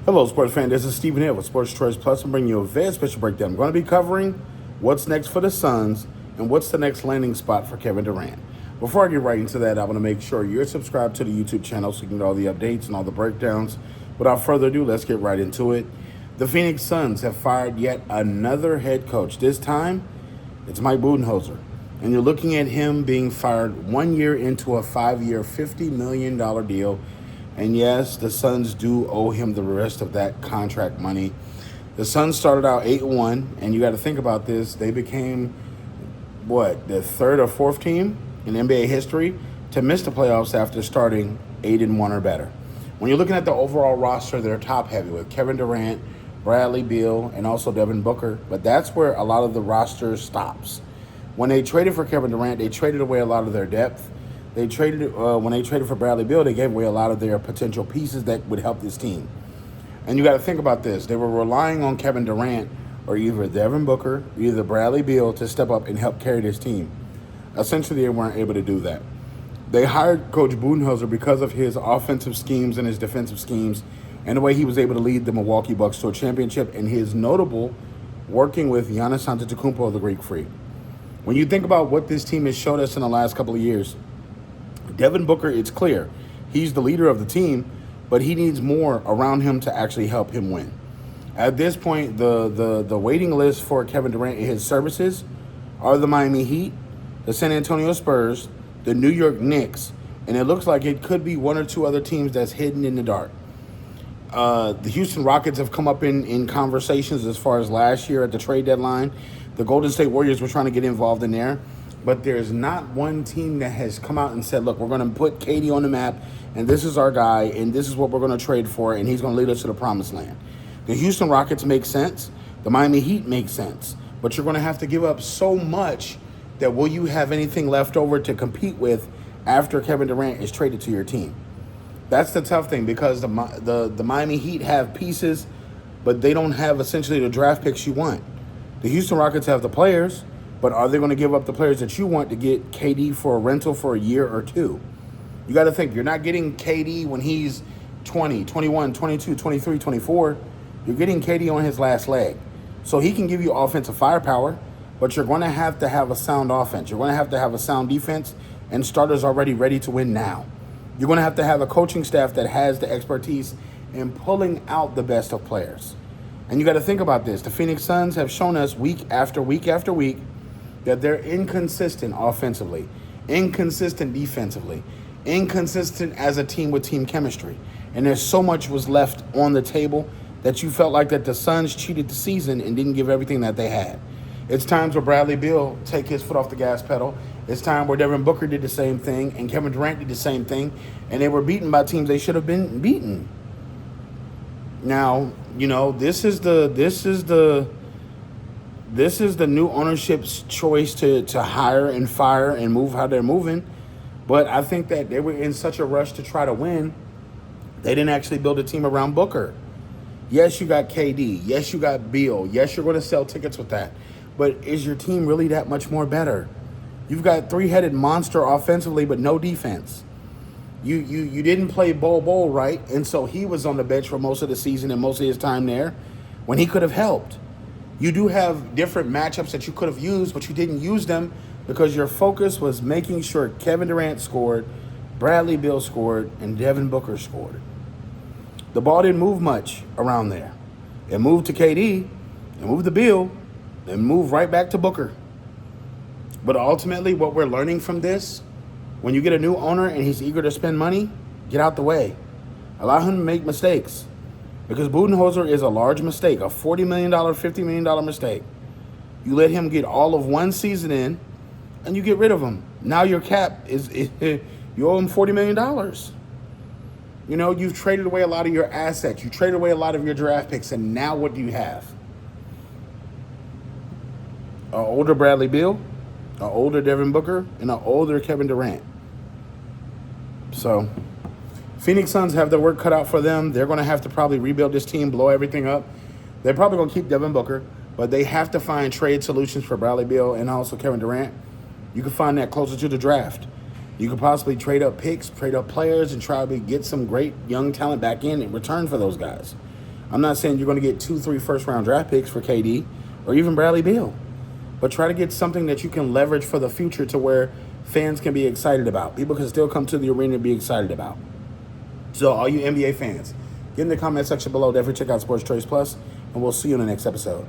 Hello, sports fan. This is Stephen Hill with Sports Choice Plus. I'm bringing you a very special breakdown. I'm going to be covering what's next for the Suns and what's the next landing spot for Kevin Durant. Before I get right into that, I want to make sure you're subscribed to the YouTube channel so you can get all the updates and all the breakdowns. Without further ado, let's get right into it. The Phoenix Suns have fired yet another head coach. This time, it's Mike Budenholzer. And you're looking at him being fired 1 year into a 5-year, $50 million deal. And yes, the Suns do owe him the rest of that contract money. The Suns started out 8-1, and you got to think about this. They became, the third or fourth team in NBA history to miss the playoffs after starting 8-1 or better. When you're looking at the overall roster, they're top heavy with Kevin Durant, Bradley Beal, and also Devin Booker. But that's where a lot of the roster stops. When they traded for Kevin Durant, they traded away a lot of their depth. When they traded for Bradley Beal, they gave away a lot of their potential pieces that would help this team. And you got to think about this. They were relying on Kevin Durant or either Devin Booker, either Bradley Beal to step up and help carry this team. Essentially, they weren't able to do that. They hired Coach Budenholzer because of his offensive schemes and his defensive schemes and the way he was able to lead the Milwaukee Bucks to a championship and his notable working with Giannis Antetokounmpo of the Greek Freak. When you think about what this team has showed us in the last couple of years, Devin Booker, it's clear, he's the leader of the team, but he needs more around him to actually help him win. At this point, the waiting list for Kevin Durant and his services are the Miami Heat, the San Antonio Spurs, the New York Knicks, and it looks like it could be one or two other teams that's hidden in the dark. The Houston Rockets have come up in conversations as far as last year at the trade deadline. The Golden State Warriors were trying to get involved in there. But there's not one team that has come out and said, look, we're going to put KD on the map, and this is our guy, and this is what we're going to trade for, and he's going to lead us to the promised land. The Houston Rockets make sense. The Miami Heat makes sense. But you're going to have to give up so much that will you have anything left over to compete with after Kevin Durant is traded to your team? That's the tough thing because the Miami Heat have pieces, but they don't have essentially the draft picks you want. The Houston Rockets have the players, but are they going to give up the players that you want to get KD for a rental for a year or two? You got to think, you're not getting KD when he's 20, 21, 22, 23, 24. You're getting KD on his last leg. So he can give you offensive firepower, but you're going to have a sound offense. You're going to have a sound defense, and starters already ready to win now. You're going to have a coaching staff that has the expertise in pulling out the best of players. And you got to think about this. The Phoenix Suns have shown us week after week after week that they're inconsistent offensively, inconsistent defensively, inconsistent as a team with team chemistry. And there's so much was left on the table that you felt like that the Suns cheated the season and didn't give everything that they had. It's times where Bradley Beal take his foot off the gas pedal. It's time where Devin Booker did the same thing and Kevin Durant did the same thing, and they were beaten by teams they should have been beaten. Now, this is the new ownership's choice to hire and fire and move how they're moving. But I think that they were in such a rush to try to win, they didn't actually build a team around Booker. Yes, you got KD. Yes, you got Beal. Yes, you're going to sell tickets with that. But is your team really that much more better? You've got three-headed monster offensively, but no defense. You didn't play Bol right, and so he was on the bench for most of the season and most of his time there when he could have helped. You do have different matchups that you could have used, but you didn't use them because your focus was making sure Kevin Durant scored, Bradley Beal scored, and Devin Booker scored. The ball didn't move much around there. It moved to KD, it moved to Beal, and moved right back to Booker. But ultimately, what we're learning from this, when you get a new owner and he's eager to spend money, get out the way. Allow him to make mistakes. Because Budenholzer is a large mistake, a $40 million, $50 million mistake. You let him get all of one season in, and you get rid of him. Now your cap is you owe him $40 million. You've traded away a lot of your assets. You traded away a lot of your draft picks, and now what do you have? An older Bradley Beal, an older Devin Booker, and an older Kevin Durant. So Phoenix Suns have their work cut out for them. They're going to have to probably rebuild this team, blow everything up. They're probably going to keep Devin Booker, but they have to find trade solutions for Bradley Beal and also Kevin Durant. You can find that closer to the draft. You could possibly trade up picks, trade up players, and try to get some great young talent back in return for those guys. I'm not saying you're going to get 2, 3 first-round draft picks for KD or even Bradley Beal, but try to get something that you can leverage for the future to where fans can be excited about. People can still come to the arena and be excited about. So all you NBA fans, get in the comment section below. Definitely check out Sports Trades Plus, and we'll see you in the next episode.